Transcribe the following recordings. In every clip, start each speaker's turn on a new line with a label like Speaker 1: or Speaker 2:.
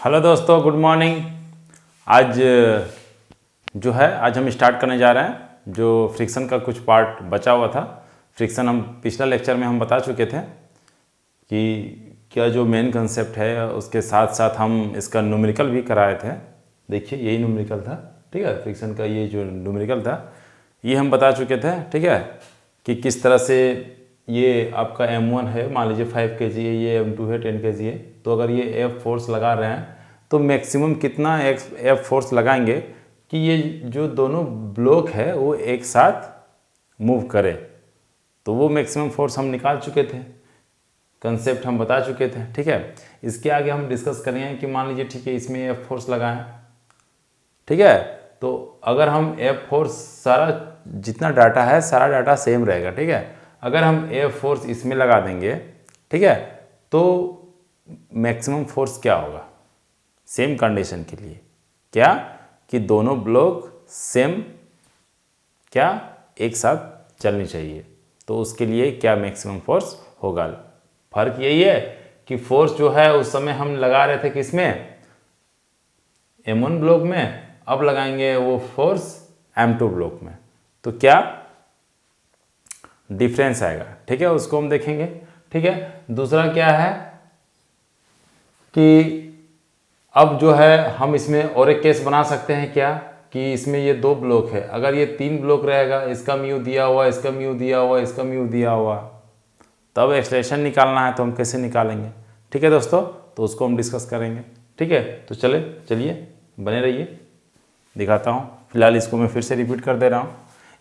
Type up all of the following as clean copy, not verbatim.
Speaker 1: Hello दोस्तों, good morning. आज आज हम स्टार्ट करने जा रहे हैं जो फ्रिक्शन का कुछ पार्ट बचा हुआ था। फ्रिक्शन हम पिछला लेक्चर में हम बता चुके थे कि क्या जो मेन कंसेप्ट है, उसके साथ साथ हम इसका न्यूमेरिकल भी कराए थे। देखिए यही न्यूमेरिकल था, ठीक है। फ्रिक्शन का ये जो न्यूमेरिकल था ये हम बता चुके थे, ठीक है, कि किस तरह से ये आपका M1 है, मान लीजिए 5 kg है, ये M2 है 10 kg है। तो अगर ये F फोर्स लगा रहे हैं तो मैक्सिमम कितना F फोर्स लगाएंगे कि ये जो दोनों ब्लॉक है वो एक साथ मूव करे। तो वो मैक्सिमम फोर्स हम निकाल चुके थे, कंसेप्ट हम बता चुके थे, ठीक है। इसके आगे हम डिस्कस करेंगे कि मान लीजिए ठीक है, इसमें F फोर्स लगाएं, ठीक है। तो अगर हम F फोर्स सारा जितना डाटा है सारा डाटा सेम रहेगा, ठीक है। अगर हम F फोर्स इसमें लगा देंगे, ठीक है, तो मैक्सिमम फोर्स क्या होगा सेम कंडीशन के लिए, क्या कि दोनों ब्लॉक सेम क्या एक साथ चलनी चाहिए। तो उसके लिए क्या मैक्सिमम फोर्स होगा। फर्क यही है कि फोर्स जो है उस समय हम लगा रहे थे किसमें, M1 ब्लॉक में, अब लगाएंगे वो फोर्स M2 ब्लॉक में। तो क्या डिफरेंस आएगा, ठीक है, उसको हम देखेंगे, ठीक है। दूसरा क्या है कि अब जो है हम इसमें और एक केस बना सकते हैं क्या कि इसमें ये दो ब्लॉक है, अगर ये 3 ब्लॉक रहेगा, इसका म्यू दिया हुआ, इसका म्यू दिया हुआ, इसका म्यू दिया हुआ, तब एक्सलेशन निकालना है तो हम कैसे निकालेंगे, ठीक है दोस्तों। तो उसको हम डिस्कस करेंगे, ठीक है। तो चलिए बने रहिए, दिखाता हूँ। फिलहाल इसको मैं फिर से रिपीट कर दे रहा हूँ।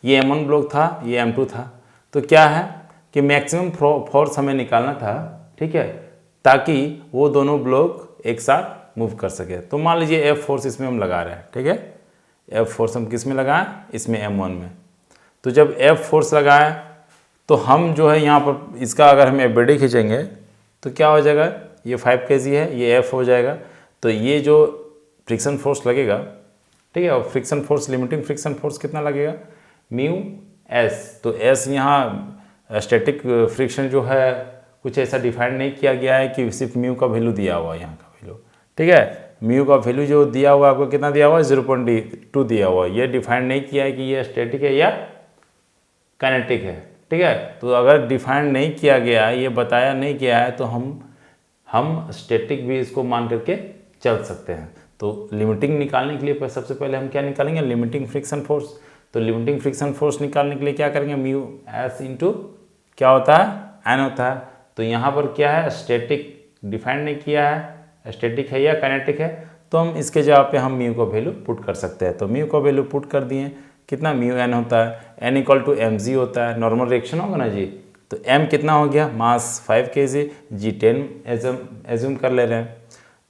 Speaker 1: ये M1 ब्लॉक था, ये M2 था। तो क्या है कि मैक्सिमम फोर्स हमें निकालना था, ठीक है, ताकि वो दोनों ब्लॉक एक साथ मूव कर सके। तो मान लीजिए F फोर्स इसमें हम लगा रहे हैं, ठीक है। F फोर्स हम किस में लगाएं, इसमें M1 में। तो जब F फोर्स लगाएं तो हम जो है यहाँ पर इसका अगर हम एवरेज खींचेंगे तो क्या हो जाएगा, ये 5 kg है, ये F हो जाएगा। तो ये जो फ्रिक्शन फोर्स लगेगा, ठीक है, और friction force, limiting friction force कितना लगेगा, म्यू एस। तो एस यहाँ स्टैटिक फ्रिक्शन जो है कुछ ऐसा डिफाइन नहीं किया गया है कि सिर्फ म्यू का वैल्यू दिया हुआ है, यहाँ का वैल्यू, ठीक है। म्यू का वैल्यू जो दिया हुआ है आपको कितना दिया हुआ है, 0.2 दिया हुआ है। ये डिफाइन नहीं किया है कि ये स्टैटिक है या काइनेटिक है, ठीक है। तो अगर डिफाइन नहीं किया गया है, ये बताया नहीं गया है, तो हम स्टैटिक भी इसको मान करके चल सकते हैं। तो लिमिटिंग निकालने के लिए सबसे पहले हम क्या निकालेंगे, लिमिटिंग फ्रिक्शन फोर्स। तो लिमिटिंग फ्रिक्शन फोर्स निकालने के लिए क्या करेंगे, म्यू एस इंटू क्या होता है, एन होता है। तो यहाँ पर क्या है, स्टैटिक डिफाइन नहीं किया है, स्टैटिक है या काइनेटिक है, तो हम इसके जगह पे हम म्यू का वैल्यू पुट कर सकते हैं। तो म्यू का वैल्यू पुट कर दिए, कितना, म्यू एन होता है, N equal to M G होता है, नॉर्मल रिएक्शन होगा ना जी। तो एम कितना हो गया, मास 5 kg, जी 10 एज्यूम कर ले रहे हैं।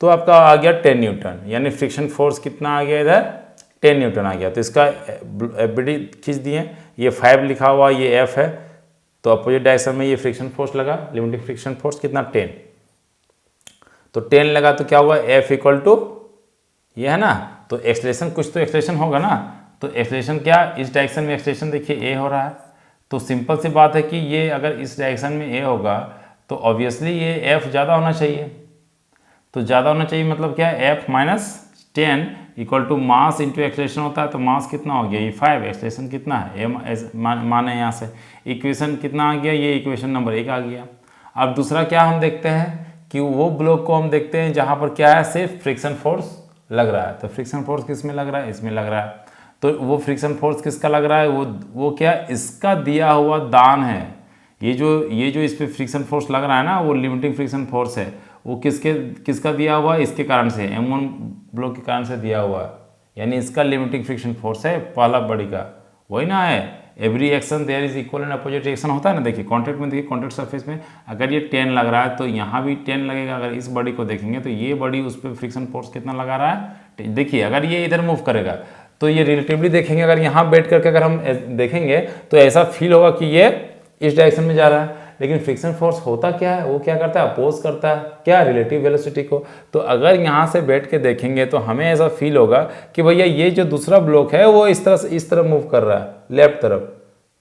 Speaker 1: तो आपका आ गया 10 न्यूटन, यानी फ्रिक्शन फोर्स कितना आ गया इधर, 10 न्यूटन आ गया। तो इसका एफबीडी खींच दिए, ये 5 लिखा हुआ, ये एफ है, तो अपोजिट डायरेक्शन में ये फ्रिक्शन फोर्स लगा, लिमिटिंग फ्रिक्शन फोर्स कितना, 10। तो 10 लगा तो क्या हुआ, एफ इक्वल टू ये है ना। तो एक्सलेशन, कुछ तो एक्सलेशन होगा ना। तो एक्सलेशन क्या, इस डायरेक्शन में एक्सलेशन देखिए ए हो रहा है। तो सिंपल सी बात है कि ये अगर इस डायरेक्शन में ए होगा तो ऑब्वियसली ये एफ ज़्यादा होना चाहिए। तो ज़्यादा होना चाहिए मतलब क्या है, F minus 10 equal to mass into acceleration होता है। तो मास कितना हो गया, ये 5, एक्सलेशन कितना है, माने यहाँ से इक्वेशन कितना आ गया, ये इक्वेशन नंबर 1 आ गया। अब दूसरा क्या हम देखते हैं कि वो ब्लॉक को हम देखते हैं जहाँ पर क्या है, सिर्फ फ्रिक्शन फोर्स लग रहा है। तो फ्रिक्शन फोर्स किस में लग रहा है, इसमें लग रहा है। तो वो फ्रिक्शन फोर्स किसका लग रहा है, वो क्या, इसका दिया हुआ दान है। ये जो इस पर फ्रिक्शन फोर्स लग रहा है ना, वो लिमिटिंग फ्रिक्शन फोर्स है। वो किसका दिया हुआ है, इसके कारण से, M1 ब्लॉक के कारण से दिया हुआ है, यानी इसका लिमिटिंग फ्रिक्शन फोर्स है पहला बॉडी का, वही ना है। Every action there is equal and opposite reaction होता है ना। देखिए कॉन्टैक्ट में, देखिए कॉन्टैक्ट सरफेस में अगर ये 10 लग रहा है तो यहाँ भी 10 लगेगा। अगर इस बॉडी को देखेंगे तो ये बॉडी उस पर फ्रिक्शन फोर्स कितना लगा रहा है, देखिए अगर ये इधर मूव करेगा तो ये रिलेटिवली देखेंगे, अगर यहाँ बैठ करके अगर हम देखेंगे तो ऐसा फील होगा कि ये इस डायरेक्शन में जा रहा है। लेकिन फ्रिक्शन फोर्स होता क्या है, वो क्या करता है, अपोज करता है क्या, रिलेटिव वेलोसिटी को। तो अगर यहाँ से बैठ के देखेंगे तो हमें ऐसा फील होगा कि भैया ये जो दूसरा ब्लॉक है वो इस तरफ मूव कर रहा है, लेफ्ट तरफ।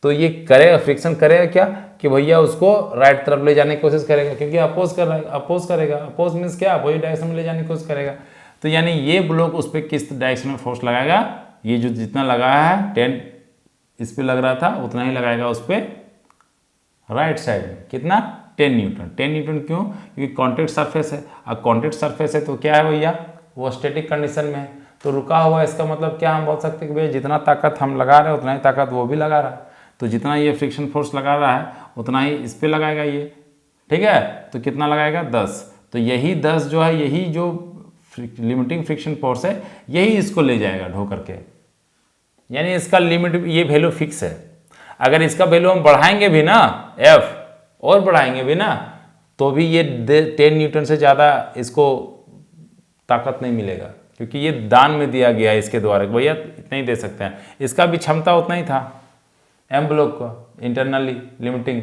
Speaker 1: तो ये करेगा, फ्रिक्शन करेगा क्या कि भैया उसको राइट तरफ ले जाने की कोशिश करेगा, क्योंकि अपोज कर रहा है, अपोज करेगा। अपोज मीन्स क्या, अपोजिट डायरेक्शन में ले जाने की कोशिश करेगा। तो यानी ये ब्लॉक उस पर किस डायरेक्शन में फोर्स लगाएगा, ये जो जितना लगाया है 10 इस पे लग रहा था उतना ही लगाएगा उस पर राइट साइड में। कितना? 10 न्यूटन। 10 न्यूटन क्यों? क्योंकि कॉन्टैक्ट सरफेस है। अब कॉन्टैक्ट सरफेस है तो क्या है भैया, वो स्टैटिक कंडीशन में है, तो रुका हुआ है। इसका मतलब क्या हम बोल सकते हैं कि भैया जितना ताकत हम लगा रहे हैं उतना ही ताकत वो भी लगा रहा है, तो जितना ये फ्रिक्शन फोर्स लगा रहा है उतना ही इस पर लगाएगा ये, ठीक है। तो कितना लगाएगा? 10। तो यही 10 जो है, यही जो लिमिटिंग फ्रिक्शन फोर्स है, यही इसको ले जाएगा ढो करके। यानी इसका लिमिट, ये वैल्यू फिक्स है। अगर इसका वैल्यू हम बढ़ाएंगे भी ना, एफ और बढ़ाएंगे भी ना, तो भी ये 10 न्यूटन से ज़्यादा इसको ताकत नहीं मिलेगा, क्योंकि ये दान में दिया गया है इसके द्वारा, भैया इतना ही दे सकते हैं। इसका भी क्षमता उतना ही था एम ब्लॉक का, इंटरनली लिमिटिंग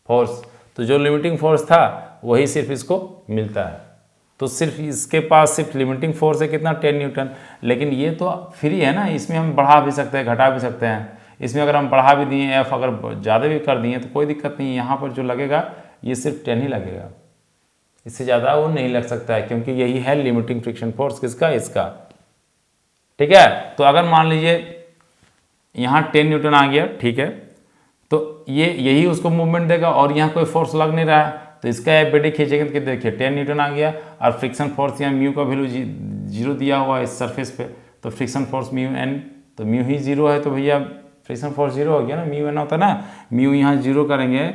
Speaker 1: फोर्स। तो जो लिमिटिंग फोर्स था वही सिर्फ इसको मिलता है। तो सिर्फ इसके पास सिर्फ लिमिटिंग फोर्स है कितना? 10 न्यूटन। लेकिन ये तो फ्री है ना, इसमें हम बढ़ा भी सकते हैं, घटा भी सकते हैं। इसमें अगर हम बढ़ा भी दिए एफ, अगर ज़्यादा भी कर दिए तो कोई दिक्कत नहीं है। यहाँ पर जो लगेगा ये सिर्फ 10 ही लगेगा, इससे ज़्यादा वो नहीं लग सकता है, क्योंकि यही है लिमिटिंग फ्रिक्शन फोर्स किसका? इसका, ठीक है। तो अगर मान लीजिए यहाँ 10 न्यूटन आ गया, ठीक है, तो ये यही उसको मूवमेंट देगा और यहाँ कोई फोर्स लग नहीं रहा है, तो इसका एफ खींचेंगे तो देखिए 10 न्यूटन आ गया, और फ्रिक्शन फोर्स यहाँ म्यू का वैल्यू 0 दिया हुआ है इस सरफेस पे, तो फ्रिक्शन फोर्स म्यू एन, तो म्यू ही 0 है, तो भैया फ्रिक्शन फोर्स 0 हो गया ना। म्यू एन होता है ना, म्यू यहाँ 0 करेंगे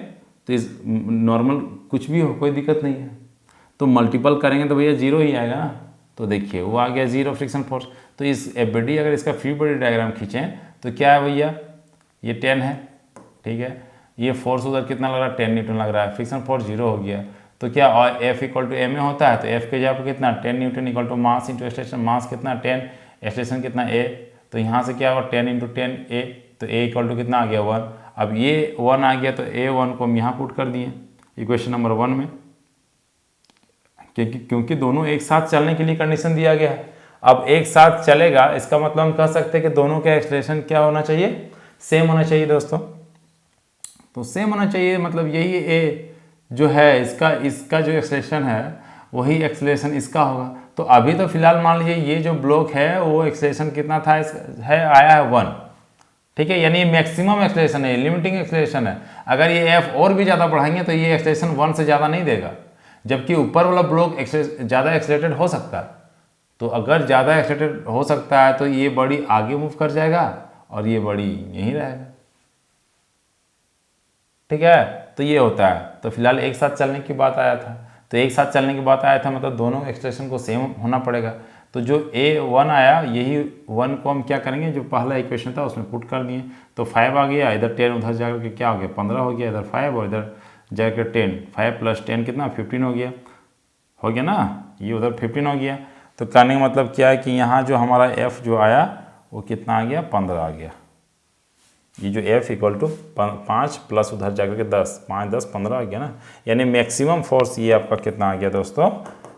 Speaker 1: तो इस नॉर्मल कुछ भी हो कोई दिक्कत नहीं है, तो मल्टीपल करेंगे तो भैया 0 ही आएगा ना। तो देखिए वो आ गया 0 फ्रिक्शन फोर्स। तो इस एफ अगर इसका फ्री बॉडी डायग्राम खींचें तो क्या है भैया, ये 10 है, ठीक है। ये फोर्स उधर कितना लग रहा है? 10 न्यूटन लग रहा है, फ्रिक्शन फोर्स 0 हो गया। तो क्या F equal to M A होता है, तो एफ के जगह पर कितना? 10 newton equal to mass into acceleration, mass कितना? 10, एक्सलेशन कितना? ए। तो यहाँ से क्या होगा? 10 इंटू 10 ए, तो ए इक्वल टू कितना आ गया? 1। अब ये 1 आ गया तो A1 को हम यहाँ पुट कर दिए इक्वेशन नंबर 1 में, क्योंकि दोनों एक साथ चलने के लिए कंडीशन दिया गया है। अब एक साथ चलेगा, इसका मतलब हम कह सकते हैं कि दोनों का एक्सलेशन क्या होना चाहिए? सेम होना चाहिए दोस्तों। तो सेम होना चाहिए, मतलब यही ए जो है इसका जो एक्सलेशन है वही एक्सलेशन इसका होगा। तो अभी तो फिलहाल मान लीजिए ये जो ब्लॉक है वो एक्सलेशन कितना था? आया है 1, ठीक है। यानी मैक्सिमम एक्सलेशन है, लिमिटिंग एक्सलेशन है। अगर ये एफ और भी ज़्यादा बढ़ाएंगे तो ये एक्सलेशन 1 से ज़्यादा नहीं देगा, जबकि ऊपर वाला ब्लॉक ज़्यादा एक्सलेटेड हो सकता है। तो अगर ज़्यादा एक्सलेटेड हो सकता है तो ये बॉडी आगे मूव कर जाएगा और ये बॉडी यहीं रहेगा, ठीक है। तो ये होता है। तो फिलहाल एक साथ चलने की बात आया था, तो एक साथ चलने की बात आया था मतलब दोनों एक्सलेशन को सेम होना पड़ेगा। तो जो A1 आया, यही 1 को हम क्या करेंगे, जो पहला इक्वेशन था उसमें पुट कर दिए, तो 5 आ गया, इधर 10 उधर जाकर के क्या हो गया? 15 हो गया, इधर 5 और इधर जाकर 10, 5 + 10 कितना? 15 हो गया ना, ये उधर 15 हो गया। तो कहने का मतलब क्या है कि यहाँ जो हमारा F जो आया वो कितना आ गया? 15 आ गया। ये जो F इक्वल टू 5 प्लस उधर जाकर के 10, 5 10 15 आ गया ना। यानी मैक्सिमम फोर्स ये आपका कितना आ गया दोस्तों?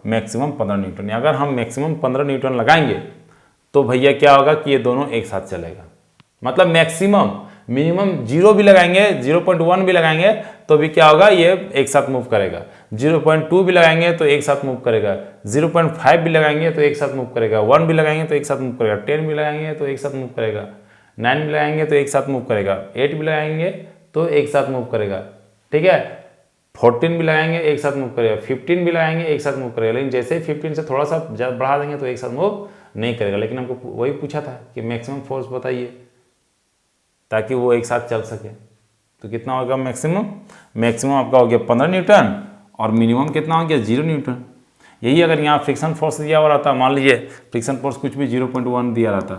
Speaker 1: Maximum 15 Newton. अगर हम मैक्सिमम 15 न्यूटन लगाएंगे तो भैया क्या होगा कि ये दोनों एक साथ चलेगा। मतलब मैक्सिमम, मिनिमम 0 भी लगाएंगे, 0.1 भी लगाएंगे तो भी क्या होगा? ये एक साथ मूव करेगा। 0.2 भी लगाएंगे तो एक साथ मूव करेगा, 0.5 भी लगाएंगे तो एक साथ मूव करेगा, 1 भी लगाएंगे तो एक साथ मूव करेगा, 10 भी लगाएंगे तो एक साथ मूव करेगा, 9 भी लगाएंगे तो एक साथ मूव करेगा, 8 भी लगाएंगे तो एक साथ मूव करेगा, ठीक है। 14 भी लगाएंगे एक साथ मूव करेगा, 15 भी लगाएंगे एक साथ मूव करेगा। लेकिन जैसे ही 15 से थोड़ा सा ज़्यादा बढ़ा देंगे तो एक साथ मूव नहीं करेगा। लेकिन हमको वही पूछा था कि मैक्सिमम फोर्स बताइए ताकि वो एक साथ चल सके। तो कितना होगा मैक्सिमम? मैक्सिमम आपका हो गया 15 न्यूटन और मिनिमम कितना हो गया? 0 न्यूटन। यही अगर यहाँ फ्रिक्शन फोर्स दिया हुआ रहता, मान लीजिए फ्रिक्शन फोर्स कुछ भी 0.1 दिया रहता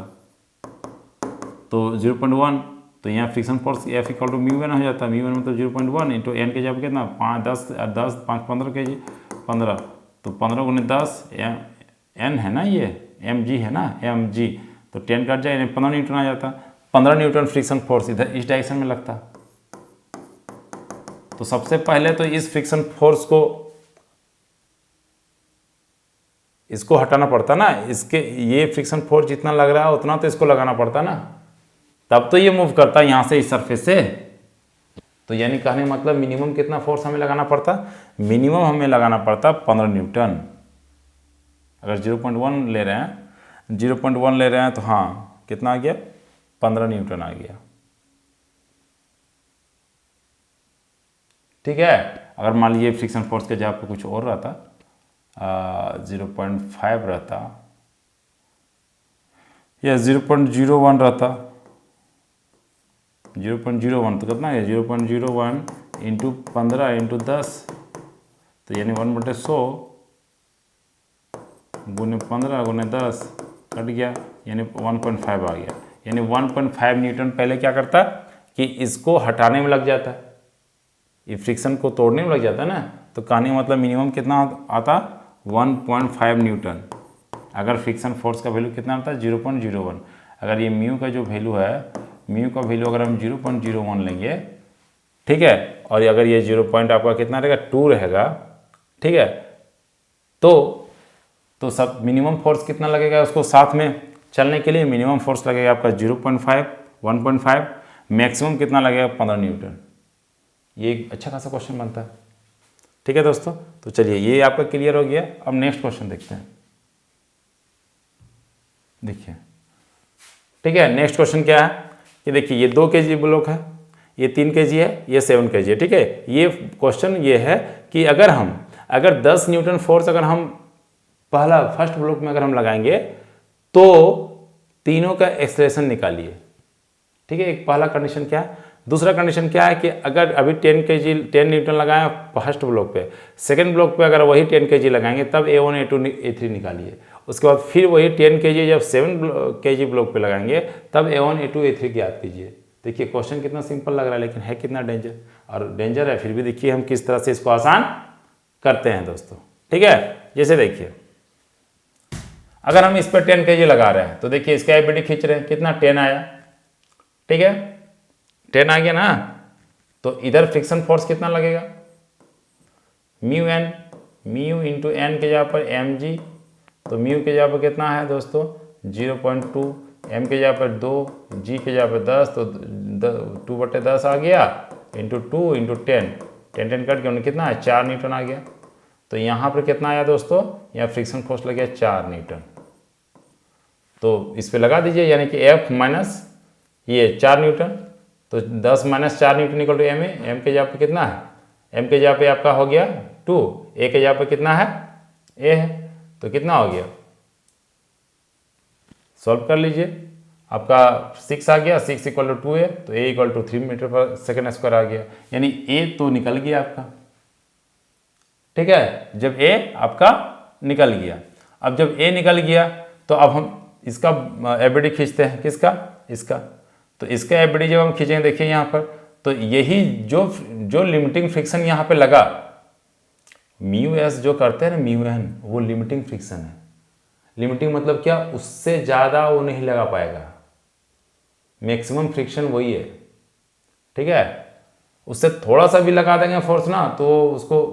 Speaker 1: तो 0.1, तो यहाँ friction force F equal to mu N हो जाता है। म्यू एन मतलब 0.1 इंटू एन के जब कितना? 5 10 5 15 के जी 15, तो 15 × 10 एन है ना, ये mg है ना, mg, तो 10 कट जाए 15 न्यूटन आ जाता। 15 न्यूटन फ्रिक्शन फोर्स इधर इस डायरेक्शन में लगता। तो सबसे पहले तो इस फ्रिक्शन फोर्स को इसको हटाना पड़ता ना, इसके ये फ्रिक्शन फोर्स जितना लग रहा है उतना तो इसको लगाना पड़ता ना, तब तो ये मूव करता है यहाँ से इस सरफेस से। तो यानी कहने मतलब मिनिमम कितना फोर्स हमें लगाना पड़ता? मिनिमम हमें लगाना पड़ता 15 न्यूटन। अगर 0.1 ले रहे हैं, 0.1 ले रहे हैं तो हाँ कितना आ गया, 15 न्यूटन आ गया। ठीक है। अगर मान लीजिए फ्रिक्शन फोर्स के जगह पर कुछ और रहता, 0.5 रहता या 0.01 रहता, 0.01 तो कितना है, 0.01 इंटू 15 इंटू 10, तो यानी 1/100 गुने 15 गुने 10 कट गया, यानी 1.5 आ गया। यानी 1.5 न्यूटन पहले क्या करता कि इसको हटाने में लग जाता, ये फ्रिक्शन को तोड़ने में लग जाता है ना, तो कहने का मतलब मिनिमम कितना आता, 1.5 न्यूटन। अगर फ्रिक्शन फोर्स का वैल्यू कितना आता है, 0.01। अगर ये म्यू का जो वैल्यू है, म्यू का वैल्यू अगर हम 0.01 लेंगे, ठीक है, और अगर ये 0 पॉइंट आपका कितना रहेगा, 2 रहेगा, ठीक है, तो सब मिनिमम फोर्स कितना लगेगा उसको साथ में चलने के लिए, मिनिमम फोर्स लगेगा आपका 0.5, 1.5, मैक्सिमम कितना लगेगा, 15 न्यूटन। ये एक अच्छा खासा क्वेश्चन बनता है। ठीक है दोस्तों, तो चलिए ये आपका क्लियर हो गया। अब नेक्स्ट क्वेश्चन देखते हैं। देखिए, ठीक है, नेक्स्ट क्वेश्चन क्या है कि देखिए ये 2 kg ब्लॉक है, ये 3 kg है, ये 7 kg है। ठीक है, ये क्वेश्चन ये है कि अगर 10 न्यूटन फोर्स अगर हम पहला फर्स्ट ब्लॉक में अगर हम लगाएंगे तो तीनों का एक्सेलरेशन निकालिए। ठीक है, एक पहला कंडीशन क्या है। दूसरा कंडीशन क्या है कि अगर अभी 10 न्यूटन लगाएं फर्स्ट ब्लॉक पे, सेकंड ब्लॉक पे अगर वही 10 kg लगाएंगे तब A1 A2 A3 निकालिए। उसके बाद फिर वही 10 kg जब 7 kg ब्लॉक पे लगाएंगे तब A1 A2 A3 ज्ञात कीजिए। देखिए क्वेश्चन कितना सिंपल लग रहा है, लेकिन है कितना डेंजर, और डेंजर है फिर भी देखिए हम किस तरह से इसको आसान करते हैं दोस्तों। ठीक है, जैसे देखिए अगर हम इस पर 10 kg लगा रहे हैं तो देखिए इसका एबीडी खींच रहे हैं, कितना 10 आया। ठीक है, 10 आ गया ना, तो इधर फ्रिक्शन फोर्स कितना लगेगा, mu N, mu into N के जगह पर एम जी, तो म्यू के जगह पर कितना है दोस्तों 0.2, एम के जगह पर 2, जी के जगह पर 10, तो 2/10 आ गया इंटू 2 इंटू 10, 10 कट के कितना है 4 न्यूटन आ गया। तो यहाँ पर कितना आया दोस्तों, यहाँ फ्रिक्शन फोर्स लग गया 4 न्यूटन। तो इस पर लगा दीजिए, यानी कि F माइनस ये 4 न्यूटन, तो 10 minus 4 newton equal to M है। एम के जगह पे कितना है, एम के जगह पे आपका हो गया 2, ए के जगह पे कितना है, ए है, तो कितना हो गया, सॉल्व कर लीजिए, आपका 6 आ गया, 6 इक्वल टू 2 है, तो ए equal to 3 metre per second square आ गया, यानी ए तो निकल गया आपका। ठीक है, जब ए आपका निकल गया, अब जब ए निकल गया तो अब हम इसका एबीडी खींचते हैं, किसका, इसका, तो इसका एबीडी जब हम खींचेंगे देखिए यहाँ पर, तो यही जो लिमिटिंग फ्रिक्शन यहाँ पे लगा, म्यू एस जो करते हैं ना म्यू एन, वो लिमिटिंग फ्रिक्शन है। लिमिटिंग मतलब क्या, उससे ज़्यादा वो नहीं लगा पाएगा, मैक्सिमम फ्रिक्शन वही है। ठीक है, उससे थोड़ा सा भी लगा देंगे फोर्स ना तो उसको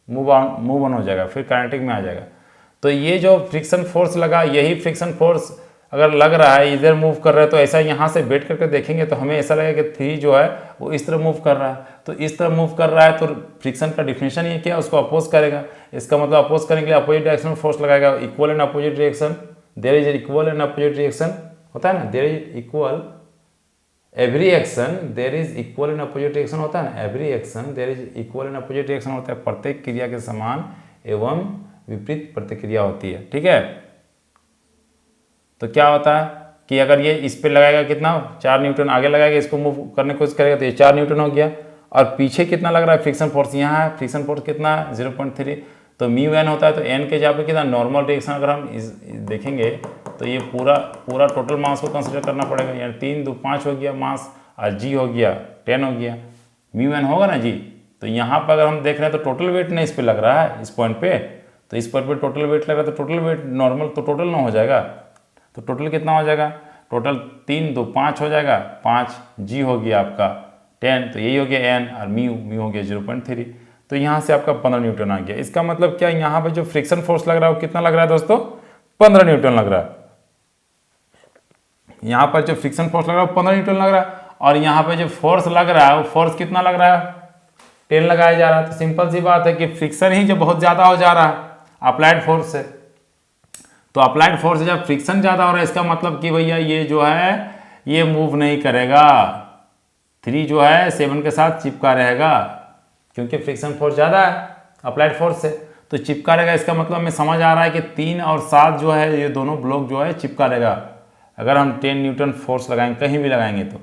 Speaker 1: मूव ऑन हो जाएगा, फिर काइनेटिक में आ जाएगा। तो ये जो फ्रिक्शन फोर्स लगा, यही फ्रिक्शन फोर्स अगर लग रहा है इधर मूव कर रहा है, तो ऐसा यहाँ से बैठ करके देखेंगे तो हमें ऐसा लगेगा कि 3 जो है वो इस तरह मूव कर रहा है, तो इस तरह मूव कर रहा है, तो फ्रिक्शन का डिफिनेशन ये क्या, उसको अपोज करेगा। इसका मतलब अपोज करने के लिए अपोजिट डायरेक्शन में फोर्स लगाएगा, equal and opposite direction, there is equal and opposite direction होता है ना, there is equal every action there is equal and opposite direction होता है ना, every action there is equal and opposite direction होता है, प्रत्येक क्रिया के समान एवं विपरीत प्रतिक्रिया होती है। ठीक है, तो क्या होता है कि अगर ये इस पे लगाएगा कितना 4 न्यूटन, आगे लगाएगा इसको मूव करने की कोशिश करेगा तो ये 4 न्यूटन हो गया, और पीछे कितना लग रहा है फ्रिक्शन फोर्स, यहाँ है फ्रिक्शन फोर्स कितना है 0.3, तो म्यू एन होता है, तो एन के जगह पे कितना नॉर्मल डायरेक्शन अगर हम देखेंगे तो ये पूरा टोटल मास को कंसिडर करना पड़ेगा, यानी 3 2 5 हो गया मास, और जी हो गया 10 हो गया, म्यू एन होगा ना जी। तो यहाँ पर अगर हम देख रहे हैं तो टोटल वेट नहीं इस पर लग रहा है, इस पॉइंट पे, तो इस पॉइंट पे टोटल वेट लग रहा है, तो टोटल वेट नॉर्मल तो टोटल ना हो जाएगा, तो टोटल कितना हो जाएगा, टोटल 3 2 5 हो जाएगा, 5 जी हो गया आपका 10, तो यही हो गया एन, और म्यू हो गया 0.3, तो यहाँ से आपका 15 न्यूटन आ गया। इसका मतलब क्या, यहाँ पे जो फ्रिक्शन फोर्स लग रहा है वो कितना लग रहा है दोस्तों, 15 न्यूटन लग रहा है। यहाँ पर जो फ्रिक्शन फोर्स लग रहा है वो 15 न्यूटन लग रहा है, और यहाँ पे जो फोर्स लग रहा है वो फोर्स कितना लग रहा है, 10 लगाया जा रहा है। तो सिंपल सी बात है कि फ्रिक्शन ही जो बहुत ज़्यादा हो जा रहा है अप्लाइड फोर्स से, तो अप्लाइड फोर्स जब फ्रिक्शन ज़्यादा हो रहा है इसका मतलब कि भैया ये जो है ये मूव नहीं करेगा, 3 जो है 7 के साथ चिपका रहेगा, क्योंकि फ्रिक्शन फोर्स ज़्यादा है अप्लाइड फोर्स से, तो चिपका रहेगा। इसका मतलब हमें समझ आ रहा है कि 3 और 7 जो है ये दोनों ब्लॉक जो है चिपका रहेगा। अगर हम 10 न्यूटन फोर्स लगाएंगे, कहीं भी लगाएंगे तो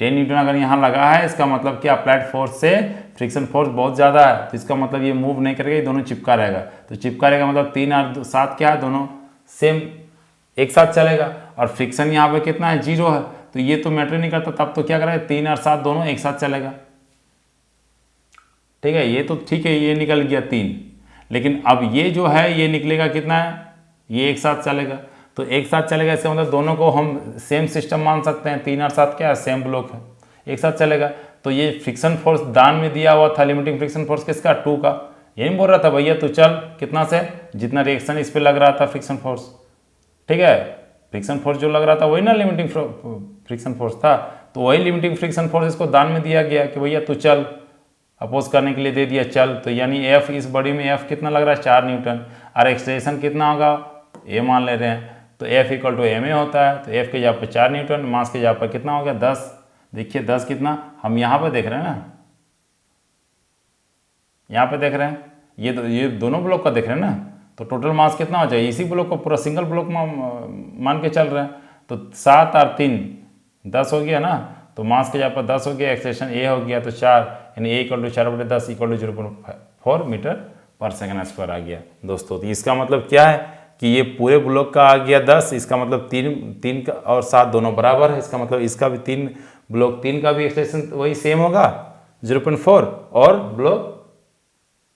Speaker 1: 10 न्यूटन अगर यहाँ लगा है, इसका मतलब कि अप्लाइड फोर्स से फ्रिक्शन फोर्स बहुत ज़्यादा है, तो इसका मतलब ये मूव नहीं करेगा, ये दोनों चिपका रहेगा। तो चिपका रहेगा मतलब 3 और 7 क्या है, दोनों सेम एक साथ चलेगा। और फ्रिक्शन यहाँ पे कितना है, 0 है, तो ये तो मैटर नहीं करता, तब तो क्या करेगा, 3 और 7 दोनों एक साथ चलेगा। ठीक है, ये तो ठीक है, ये निकल गया 3, लेकिन अब ये जो है ये निकलेगा कितना है, ये एक साथ चलेगा। तो एक साथ चलेगा, इसका मतलब दोनों को हम सेम सिस्टम मान सकते हैं, 3 और 7 क्या है, सेम ब्लॉक है, एक साथ चलेगा। तो ये फ्रिक्शन फोर्स दान में दिया हुआ था, लिमिटिंग फ्रिक्शन फोर्स किसका, 2 का। यही बोल रहा था भैया तो चल कितना से, जितना रिएक्शन इस पर लग रहा था फ्रिक्शन फोर्स, ठीक है, फ्रिक्शन फोर्स जो लग रहा था वही ना लिमिटिंग फ्रिक्शन फोर्स था, तो वही लिमिटिंग फ्रिक्शन फोर्स इसको दान में दिया गया कि भैया तू चल, अपोज करने के लिए दे दिया चल। तो यानी एफ, इस बॉडी में एफ कितना लग रहा है, 4 न्यूटन, और एक्सलेशन कितना होगा, ए मान ले रहे हैं, तो F equal to M A होता है। तो एफ के जगह पर 4 न्यूटन, मास के जगह पर कितना हो गया, 10। देखिए 10 कितना, हम यहाँ पर देख रहे हैं ना, यहाँ पे देख रहे हैं, ये दोनों ब्लॉक का देख रहे हैं ना, तो टोटल मास कितना हो जाए, इसी ब्लॉक को पूरा सिंगल ब्लॉक में मान के चल रहे हैं। तो 7 और 3 10 हो गया ना, तो मास के जगह पर 10 हो गया, एक्सेलेरेशन ए हो गया तो 4, यानी A equal to 4/10 equal to 0.4 metre per second square आ गया दोस्तों। तो इसका मतलब क्या है कि ये पूरे ब्लॉक का आ गया 10, इसका मतलब 3 का और 7 दोनों बराबर है, इसका मतलब इसका भी 3 ब्लॉक 3 का भी एक्सटेंशन वही सेम होगा 0.4, और ब्लॉक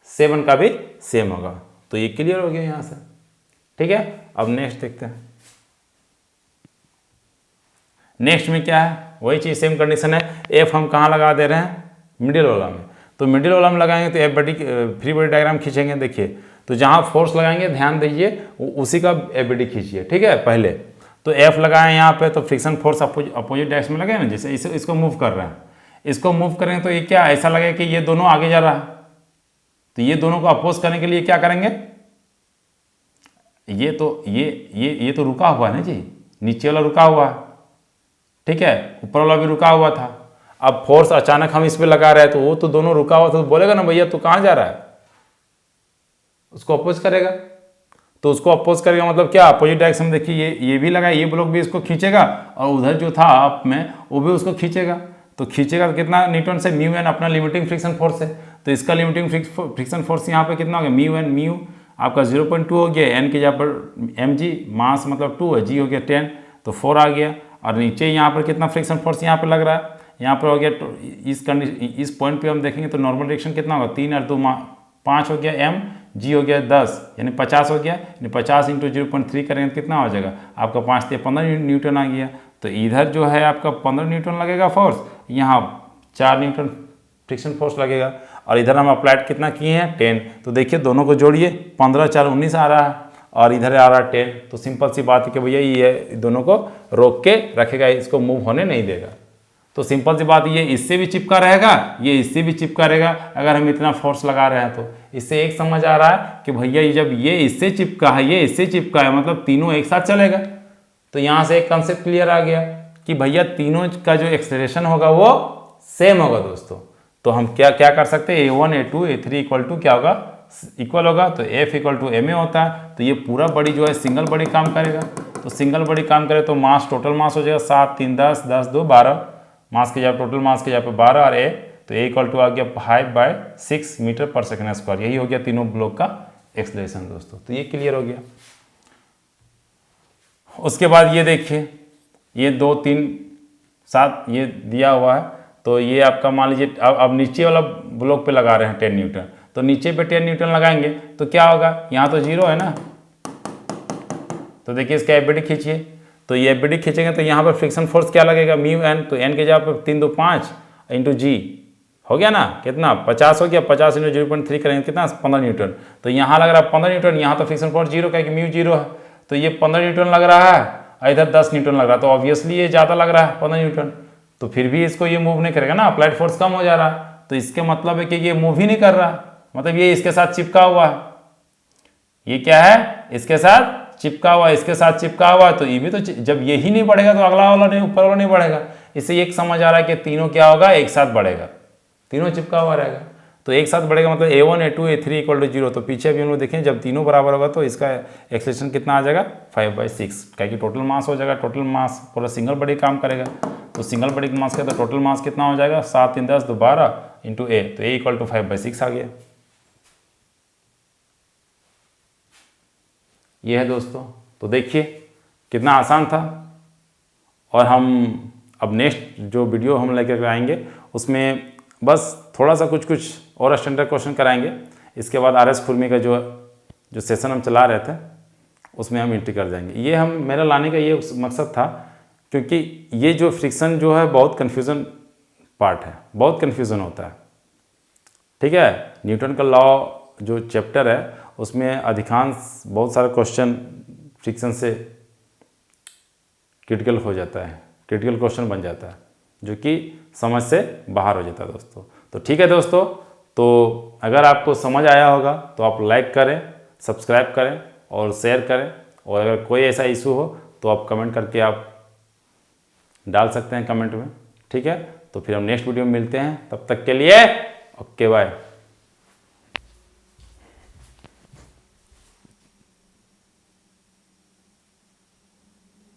Speaker 1: 7 का भी सेम होगा। तो ये क्लियर हो गया यहाँ से, ठीक है। अब नेक्स्ट देखते हैं, नेक्स्ट में क्या है, वही चीज़ सेम कंडीशन है। एफ हम कहाँ लगा दे रहे हैं, मिडिल वाला में, तो मिडिल वाला में लगाएंगे तो F body free body diagram खींचेंगे। देखिए तो जहाँ फोर्स लगाएंगे ध्यान दीजिए उसी का एफ बॉडी खींचिए, ठीक है। पहले तो एफ लगाएं यहाँ पे, तो फ्रिक्शन फोर्स अपोजिट डायरेक्शन में लगे ना, जैसे इसको मूव कर रहे हैं, इसको मूव करेंगे तो ये क्या ऐसा लगे कि ये दोनों आगे जा रहा है, तो ये दोनों को अपोज करने के लिए क्या करेंगे, ये तो रुका हुआ है ना जी, नीचे वाला रुका हुआ है, ठीक है, ऊपर वाला भी रुका हुआ था। अब फोर्स अचानक हम इस पे लगा रहे हैं, तो वो तो दोनों रुका हुआ था, तो बोलेगा ना भैया तू कहाँ जा रहा है, उसको अपोज करेगा। तो उसको अपोज करेगा मतलब क्या, अपोजिट डायरेक्शन में। देखिए ये भी लगा, ये ब्लॉक भी इसको खींचेगा, और उधर जो था अप में वो भी उसको खींचेगा। तो खींचेगा तो कितना न्यूटन से, म्यू एन अपना लिमिटिंग फ्रिक्शन फोर्स है, तो इसका लिमिटिंग फ्रिक्शन फोर्स यहाँ पे कितना हो गया, म्यू एन, म्यू आपका 0.2 हो गया, एन के जगह पर एम जी, मास मतलब 2 है, जी हो गया 10, तो 4 आ गया। और नीचे यहाँ पर कितना फ्रिक्शन फोर्स यहाँ पर लग रहा है, यहाँ पर हो गया, इस पॉइंट पे हम देखेंगे तो नॉर्मल डायरेक्शन कितना होगा, 3 और 2 5 हो गया, एम जी हो गया 10, यानी 50 हो गया, यानी 50 इंटू 0.3 करेंगे तो कितना हो जाएगा आपका, 5 से 15 न्यूटन आ गया। तो इधर जो है आपका 15 न्यूटन लगेगा फोर्स, यहाँ 4 न्यूटन फ्रिक्शन फोर्स लगेगा, और इधर हम अप्लाइड कितना किए हैं, 10। तो देखिए दोनों को जोड़िए, 15 4 19 आ रहा है, और इधर आ रहा है 10। तो सिंपल सी बात है कि भैया ये दोनों को रोक के रखेगा, इसको मूव होने नहीं देगा। तो सिंपल सी बात, ये इससे भी चिपका रहेगा, ये इससे भी चिपका रहेगा, अगर हम इतना फोर्स लगा रहे हैं। तो इससे एक समझ आ रहा है कि भैया ये जब ये इससे चिपका है, ये इससे चिपका है, मतलब तीनों एक साथ चलेगा। तो यहाँ से एक कंसेप्ट क्लियर आ गया कि भैया तीनों का जो एक्सेलरेशन होगा वो सेम होगा दोस्तों। तो हम क्या क्या कर सकते हैं, A1 A2 A3 equal to क्या होगा, इक्वल होगा, तो F इक्वल टू MA होता है। तो ये पूरा बॉडी जो है सिंगल बॉडी काम करेगा, तो सिंगल बॉडी काम करे तो मास, टोटल मास हो जाएगा 7 3 10 10 2 12, मास के जगह टोटल मास के जगह पे 12, और A तो A इक्वल टू आ गया 5/6 मीटर पर सेकेंड स्क्वायर। यही हो गया तीनों ब्लॉक का एक्सेलरेशन दोस्तों। तो ये क्लियर हो गया। उसके बाद ये देखिए, ये 2 3 7 ये दिया हुआ है, तो ये आपका मान लीजिए अब नीचे वाला ब्लॉक पे लगा रहे हैं 10 न्यूटन, तो नीचे पे 10 न्यूटन लगाएंगे तो क्या होगा, यहाँ तो 0 है ना, तो देखिए इसका एफबीडी खींचिए, तो ये एफबीडी खींचेंगे तो यहाँ पर फ्रिक्शन फोर्स क्या लगेगा, म्यू एन, तो एन के जगह पर 3 2 5 इंटू जी हो गया ना, कितना 50 हो गया, 50 इंटू 0.3 करेंगे कितना 15 न्यूटन। तो यहाँ लग रहा है 15 न्यूटन, यहाँ तो फ्रिक्शन फोर्स 0 का, म्यू 0 है, तो ये 15 न्यूटन लग रहा है, और इधर 10 न्यूटन लग रहा है, तो ऑब्वियसली ये ज़्यादा लग रहा है 15 न्यूटन, तो फिर भी इसको ये मूव नहीं करेगा ना, अप्लाइड फोर्स कम हो जा रहा है। तो इसके मतलब है कि ये मूव ही नहीं कर रहा, मतलब ये इसके साथ चिपका हुआ है, ये क्या है, इसके साथ चिपका हुआ, इसके साथ चिपका हुआ, तो ये भी तो जब यही नहीं बढ़ेगा तो अगला वाला नहीं, ऊपर वाला नहीं बढ़ेगा। इससे एक समझ आ रहा है कि तीनों क्या होगा, एक साथ बढ़ेगा, तीनों चिपका हुआ रहेगा। तो एक साथ बढ़ेगा मतलब A1 A2 A3 equal to 0। तो पीछे भी हम लोग देखें जब तीनों बराबर होगा तो इसका एक्सेलरेशन कितना आ जाएगा, 5/6, क्या कि टोटल मास हो जाएगा। टोटल मास पूरा सिंगल बॉडी काम करेगा, तो सिंगल बॉडी मास का तो टोटल मास कितना हो जाएगा, 7 3 10 12 इंटू A, तो A इक्वल टू 5/6 आ गया। ये है दोस्तों, तो देखिए कितना आसान था। और हम अब नेक्स्ट जो वीडियो हम लेकर आएंगे उसमें बस थोड़ा सा कुछ और स्टैंडर्ड क्वेश्चन कराएंगे। इसके बाद RS खुरमी का जो सेशन हम चला रहे थे उसमें हम एंट्री कर जाएंगे। ये हम मेरा लाने का ये मकसद था, क्योंकि ये जो फ्रिक्शन जो है बहुत कन्फ्यूज़न पार्ट है, बहुत कन्फ्यूज़न होता है। ठीक है, न्यूटन का लॉ जो चैप्टर है उसमें अधिकांश बहुत सारे क्वेश्चन फ्रिक्शन से क्रिटिकल हो जाता है, क्रिटिकल क्वेश्चन बन जाता है, जो कि समझ से बाहर हो जाता है दोस्तों। तो ठीक है दोस्तों, तो अगर आपको समझ आया होगा तो आप लाइक करें, सब्सक्राइब करें और शेयर करें। और अगर कोई ऐसा इशू हो तो आप कमेंट करके आप डाल सकते हैं कमेंट में। ठीक है, तो फिर हम नेक्स्ट वीडियो में मिलते हैं, तब तक के लिए ओके बाय।